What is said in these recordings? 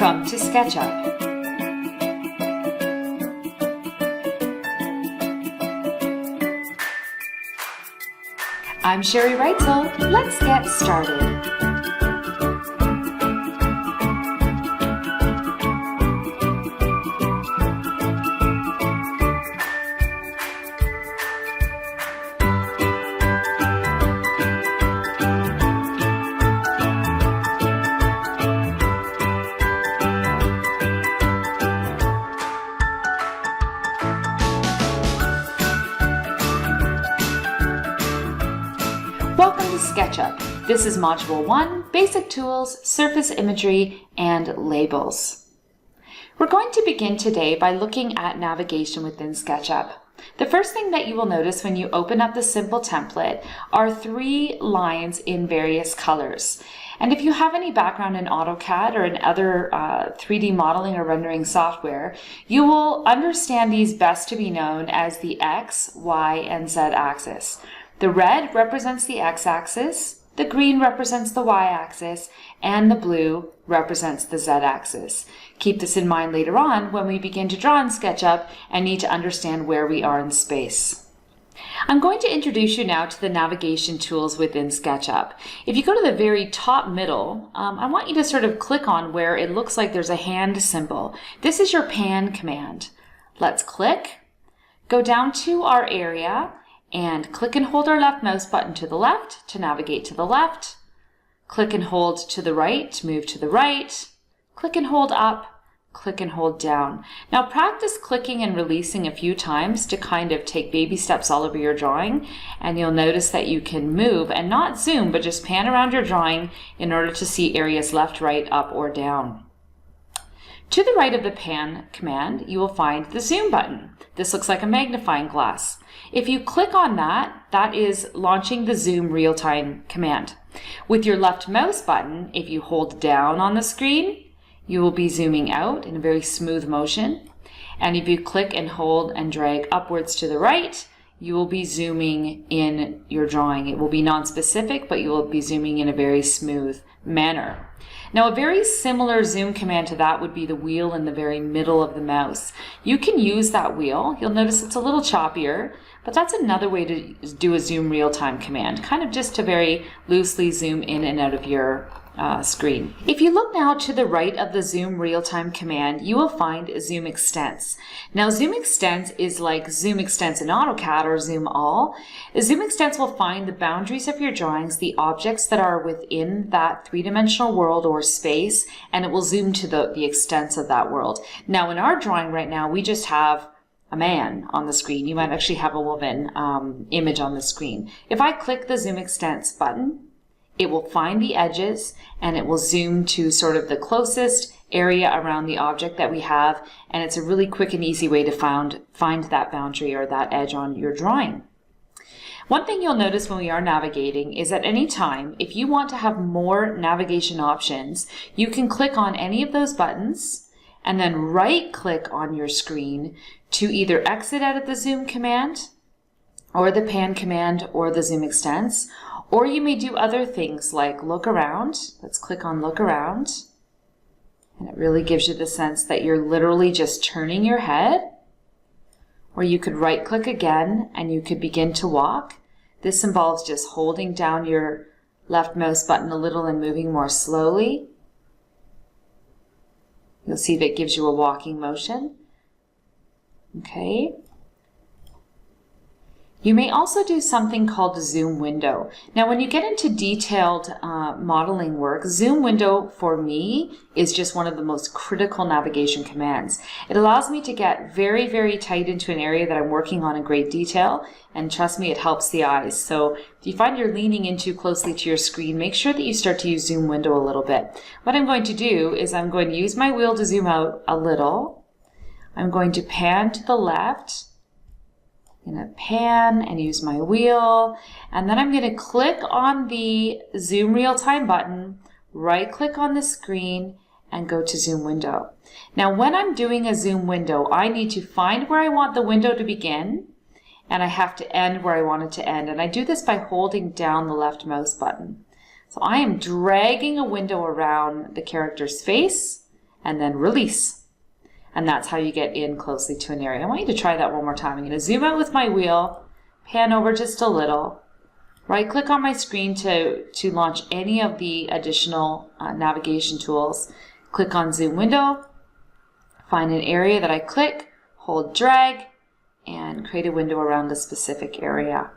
Welcome to Sketchup. I'm Sherry Reitzel. Let's get started. Welcome to Sketchup. This is Module 1, Basic Tools, Surface Imagery, and Labels. We're going to begin today by looking at navigation within SketchUp. The first thing that you will notice when you open up the simple template are 3 lines in various colors. And if you have any background in AutoCAD or in other 3D modeling or rendering software, you will understand these best to be known as the X, Y, and Z axis. The red represents the x-axis, the green represents the y-axis, and the blue represents the z-axis. Keep this in mind later on when we begin to draw in SketchUp and need to understand where we are in space. I'm going to introduce you now to the navigation tools within SketchUp. If you go to the very top middle, I want you to sort of click on where it looks like there's a hand symbol. This is your pan command. Let's click, go down to our area, and click and hold our left mouse button to the left to navigate to the left. Click and hold to the right to move to the right. Click and hold up, click and hold down. Now practice clicking and releasing a few times to kind of take baby steps all over your drawing, and you'll notice that you can move and not zoom, but just pan around your drawing in order to see areas left, right, up, or down. To the right of the pan command, you will find the zoom button. This looks like a magnifying glass. If you click on that, that is launching the zoom real-time command. With your left mouse button, if you hold down on the screen, you will be zooming out in a very smooth motion. And if you click and hold and drag upwards to the right, you will be zooming in your drawing. It will be non-specific, but you will be zooming in a very smooth manner. Now, a very similar zoom command to that would be the wheel in the very middle of the mouse. You can use that wheel. You'll notice it's a little choppier, but that's another way to do a zoom real-time command, kind of just to very loosely zoom in and out of your screen. If you look now to the right of the zoom real-time command, you will find zoom extents. Now zoom extents is like zoom extents in AutoCAD or zoom all. Zoom extents will find the boundaries of your drawings, the objects that are within that three-dimensional world or space, and it will zoom to the extents of that world. Now in our drawing right now, we just have a man on the screen. You might actually have a woman image on the screen. If I click the zoom extents button, it will find the edges and it will zoom to sort of the closest area around the object that we have, and it's a really quick and easy way to find that boundary or that edge on your drawing. One thing you'll notice when we are navigating is at any time, if you want to have more navigation options, you can click on any of those buttons and then right-click on your screen to either exit out of the zoom command or the pan command or the zoom extents. Or you may do other things like look around. Let's click on look around. And it really gives you the sense that you're literally just turning your head. Or you could right click again and you could begin to walk. This involves just holding down your left mouse button a little and moving more slowly. You'll see that it gives you a walking motion. Okay. You may also do something called zoom window. Now when you get into detailed modeling work, zoom window for me is just one of the most critical navigation commands. It allows me to get very, very tight into an area that I'm working on in great detail, and trust me, it helps the eyes. So if you find you're leaning in too closely to your screen, make sure that you start to use zoom window a little bit. What I'm going to do is I'm going to use my wheel to zoom out a little. I'm going to pan to the left. I'm going to pan and use my wheel, and then I'm going to click on the zoom real-time button, right click on the screen, and go to zoom window. Now when I'm doing a zoom window, I need to find where I want the window to begin, and I have to end where I want it to end, and I do this by holding down the left mouse button. So I am dragging a window around the character's face, and then release. And that's how you get in closely to an area. I want you to try that one more time. I'm going to zoom out with my wheel, pan over just a little, right click on my screen to launch any of the additional navigation tools. Click on zoom window, find an area that I click, hold drag, and create a window around a specific area.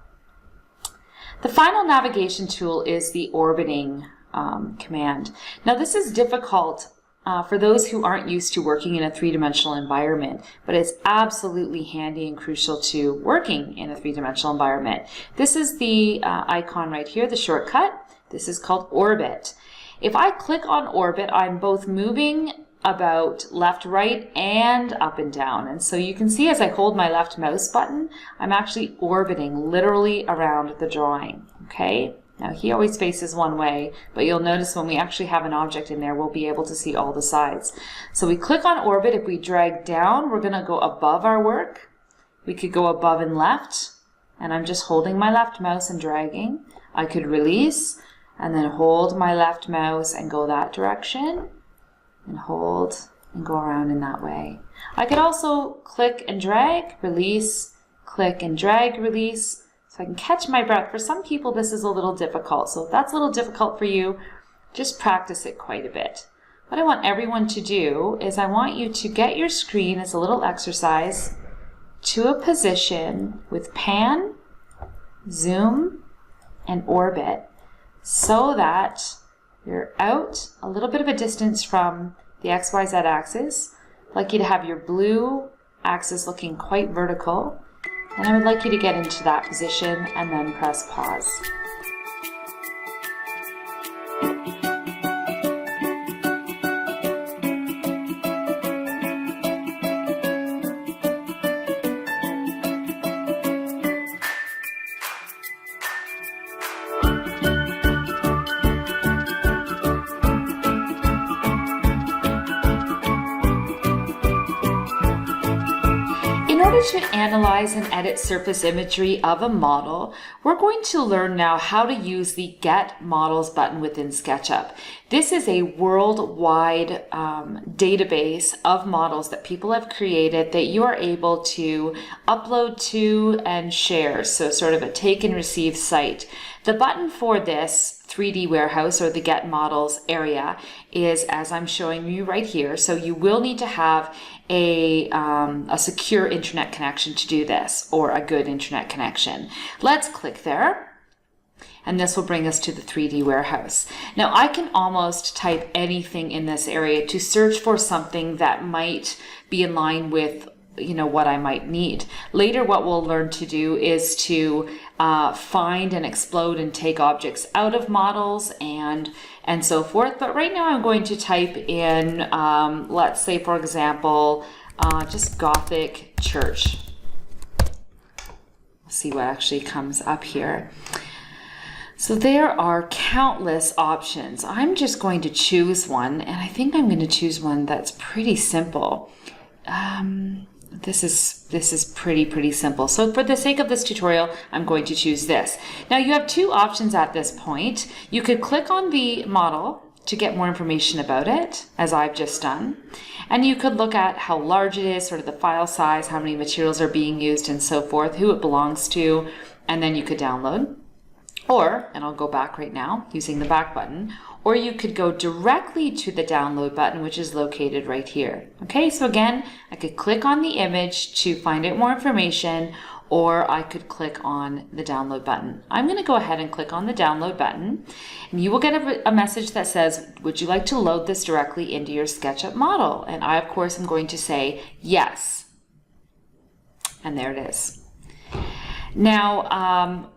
The final navigation tool is the orbiting command. Now this is difficult for those who aren't used to working in a three-dimensional environment, but it's absolutely handy and crucial to working in a three-dimensional environment. This is the icon right here, the shortcut. This is called orbit. If I click on orbit, I'm both moving about left, right, and up and down. And so you can see as I hold my left mouse button, I'm actually orbiting literally around the drawing, okay? Now he always faces one way, but you'll notice when we actually have an object in there, we'll be able to see all the sides. So we click on orbit. If we drag down, we're gonna go above our work. We could go above and left, and I'm just holding my left mouse and dragging. I could release, and then hold my left mouse and go that direction, and hold and go around in that way. I could also click and drag, release, click and drag, release, so I can catch my breath. For some people, this is a little difficult. So if that's a little difficult for you, just practice it quite a bit. What I want everyone to do is I want you to get your screen as a little exercise to a position with pan, zoom, and orbit so that you're out a little bit of a distance from the XYZ axis. I'd like you to have your blue axis looking quite vertical. And I would like you to get into that position and then press pause. In order to analyze and edit surface imagery of a model, we're going to learn now how to use the Get Models button within SketchUp. This is a worldwide database of models that people have created that you are able to upload to and share, so sort of a take and receive site. The button for this 3D warehouse or the Get Models area is as I'm showing you right here. So you will need to have a secure internet connection to do this, or a good internet connection. Let's click there. And this will bring us to the 3D warehouse. Now I can almost type anything in this area to search for something that might be in line with what I might need. Later, what we'll learn to do is to find and explode and take objects out of models and so forth. But right now I'm going to type in, let's say for example, just Gothic church. Let's see what actually comes up here. So there are countless options. I'm just going to choose one, and I think I'm going to choose one that's pretty simple. This is pretty simple. So for the sake of this tutorial, I'm going to choose this. Now you have two options at this point. You could click on the model to get more information about it, as I've just done. And you could look at how large it is, sort of the file size, how many materials are being used and so forth, who it belongs to, and then you could download. Or, and I'll go back right now using the back button, or you could go directly to the download button, which is located right here. Okay, so again, I could click on the image to find out more information, or I could click on the download button. I'm going to go ahead and click on the download button, and you will get a message that says, would you like to load this directly into your SketchUp model? And I, of course, am going to say yes. And there it is. Now,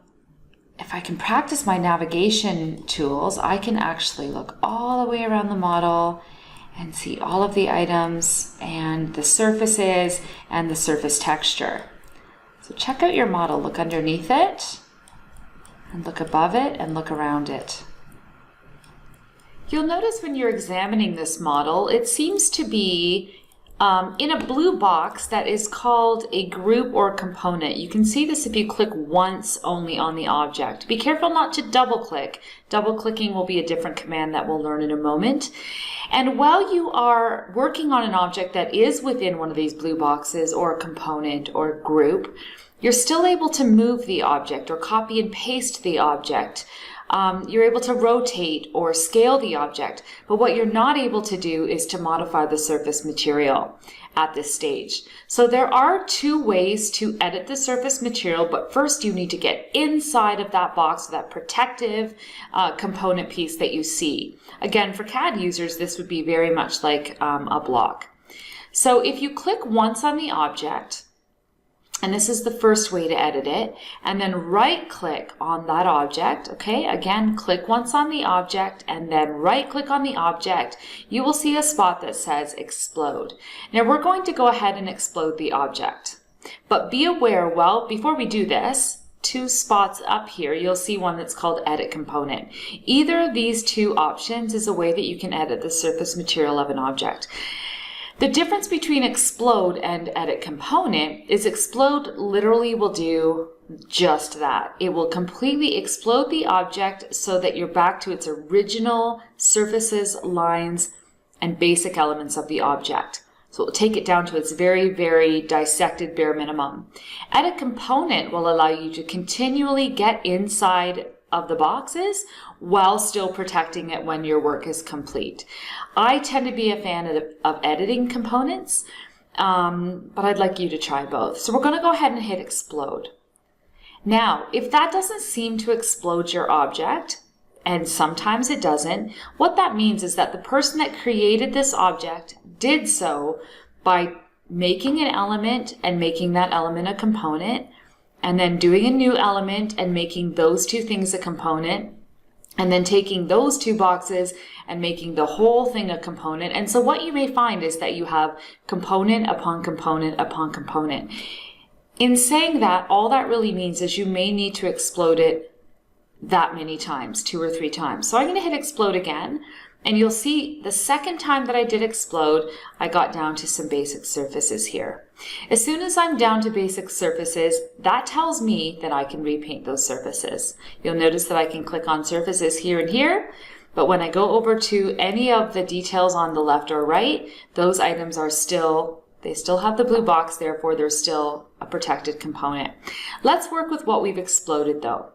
if I can practice my navigation tools, I can actually look all the way around the model and see all of the items and the surfaces and the surface texture. So check out your model, look underneath it, and look above it, and look around it. You'll notice when you're examining this model, it seems to be in a blue box that is called a group or component. You can see this if you click once only on the object. Be careful not to double click. Double clicking will be a different command that we'll learn in a moment. And while you are working on an object that is within one of these blue boxes or a component or group, you're still able to move the object or copy and paste the object. You're able to rotate or scale the object, but what you're not able to do is to modify the surface material at this stage. So there are two ways to edit the surface material, but first you need to get inside of that box, that protective component piece that you see. Again, for CAD users, this would be very much like a block. So if you click once on the object, and this is the first way to edit it, and then right click on that object, okay? Again, click once on the object and then right click on the object. You will see a spot that says explode. Now we're going to go ahead and explode the object. But be aware, well, before we do this, two spots up here, you'll see one that's called edit component. Either of these two options is a way that you can edit the surface material of an object. The difference between explode and edit component is explode literally will do just that. It will completely explode the object so that you're back to its original surfaces, lines, and basic elements of the object. So it will take it down to its very, very dissected bare minimum. Edit component will allow you to continually get inside of the boxes while still protecting it when your work is complete. I tend to be a fan of editing components, but I'd like you to try both. So we're going to go ahead and hit explode. Now, if that doesn't seem to explode your object, and sometimes it doesn't, what that means is that the person that created this object did so by making an element and making that element a component, and then doing a new element and making those two things a component, and then taking those two boxes and making the whole thing a component. And so what you may find is that you have component upon component upon component. In saying that, all that really means is you may need to explode it that many times, 2 or 3 times. So I'm going to hit explode again. And you'll see the second time that I did explode, I got down to some basic surfaces here. As soon as I'm down to basic surfaces, that tells me that I can repaint those surfaces. You'll notice that I can click on surfaces here and here, but when I go over to any of the details on the left or right, those items are still, they still have the blue box, therefore they're still a protected component. Let's work with what we've exploded though.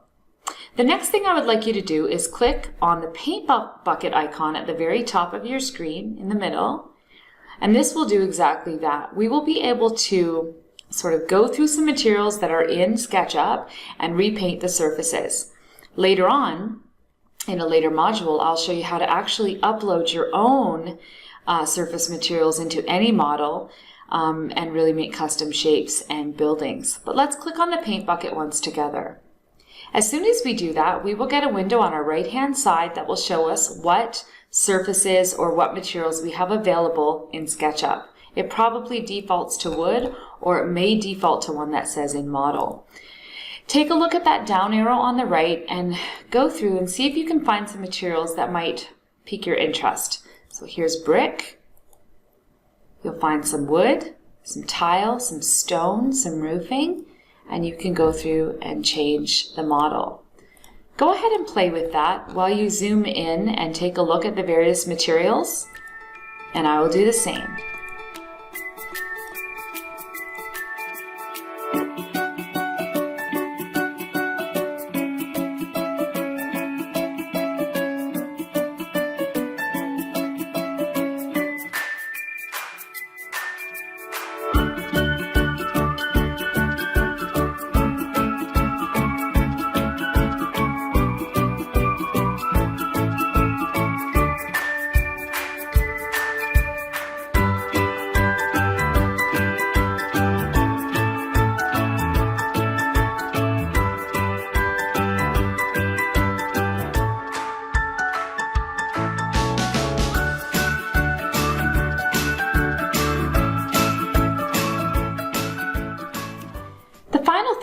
The next thing I would like you to do is click on the paint bucket icon at the very top of your screen in the middle, and this will do exactly that. We will be able to sort of go through some materials that are in SketchUp and repaint the surfaces. Later on, in a later module, I'll show you how to actually upload your own surface materials into any model and really make custom shapes and buildings. But let's click on the paint bucket once together. As soon as we do that, we will get a window on our right-hand side that will show us what surfaces or what materials we have available in SketchUp. It probably defaults to wood, or it may default to one that says in model. Take a look at that down arrow on the right and go through and see if you can find some materials that might pique your interest. So here's brick. You'll find some wood, some tile, some stone, some roofing, and you can go through and change the model. Go ahead and play with that while you zoom in and take a look at the various materials, and I will do the same.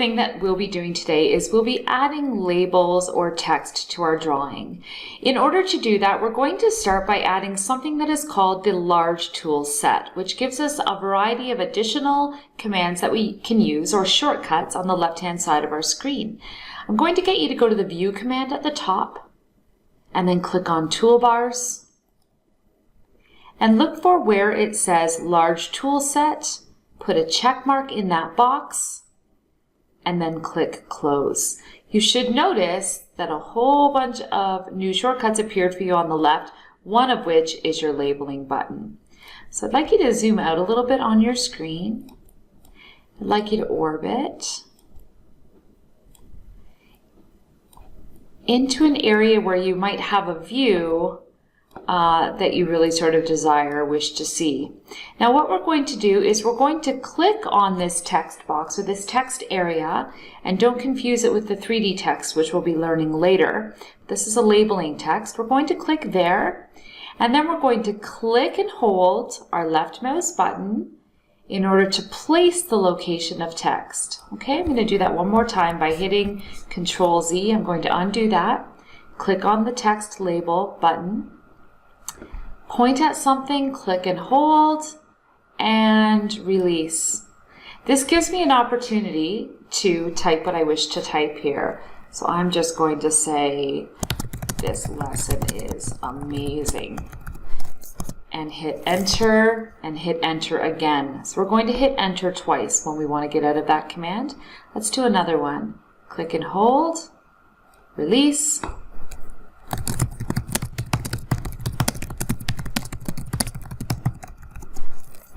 thing that we'll be doing today is we'll be adding labels or text to our drawing. In order to do that, we're going to start by adding something that is called the large tool set, which gives us a variety of additional commands that we can use, or shortcuts, on the left-hand side of our screen. I'm going to get you to go to the View command at the top, and then click on Toolbars, and look for where it says Large Tool Set. Put a check mark in that box, and then click Close. You should notice that a whole bunch of new shortcuts appeared for you on the left, one of which is your labeling button. So I'd like you to zoom out a little bit on your screen. I'd like you to orbit into an area where you might have a view that you really sort of desire or wish to see. Now what we're going to do is we're going to click on this text box, or this text area, and don't confuse it with the 3D text, which we'll be learning later. This is a labeling text. We're going to click there, and then we're going to click and hold our left mouse button in order to place the location of text. Okay, I'm going to do that one more time by hitting Control Z. I'm going to undo that. Click on the text label button. Point at something, click and hold, and release. This gives me an opportunity to type what I wish to type here. So I'm just going to say, this lesson is amazing. And hit enter, and hit enter again. So we're going to hit enter twice when we want to get out of that command. Let's do another one. Click and hold, release.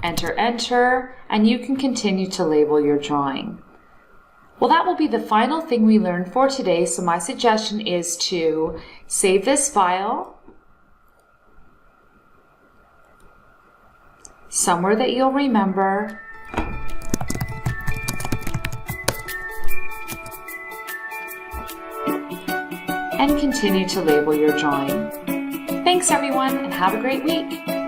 Enter, enter, and you can continue to label your drawing. Well, that will be the final thing we learn for today, so my suggestion is to save this file somewhere that you'll remember, and continue to label your drawing. Thanks everyone, and have a great week.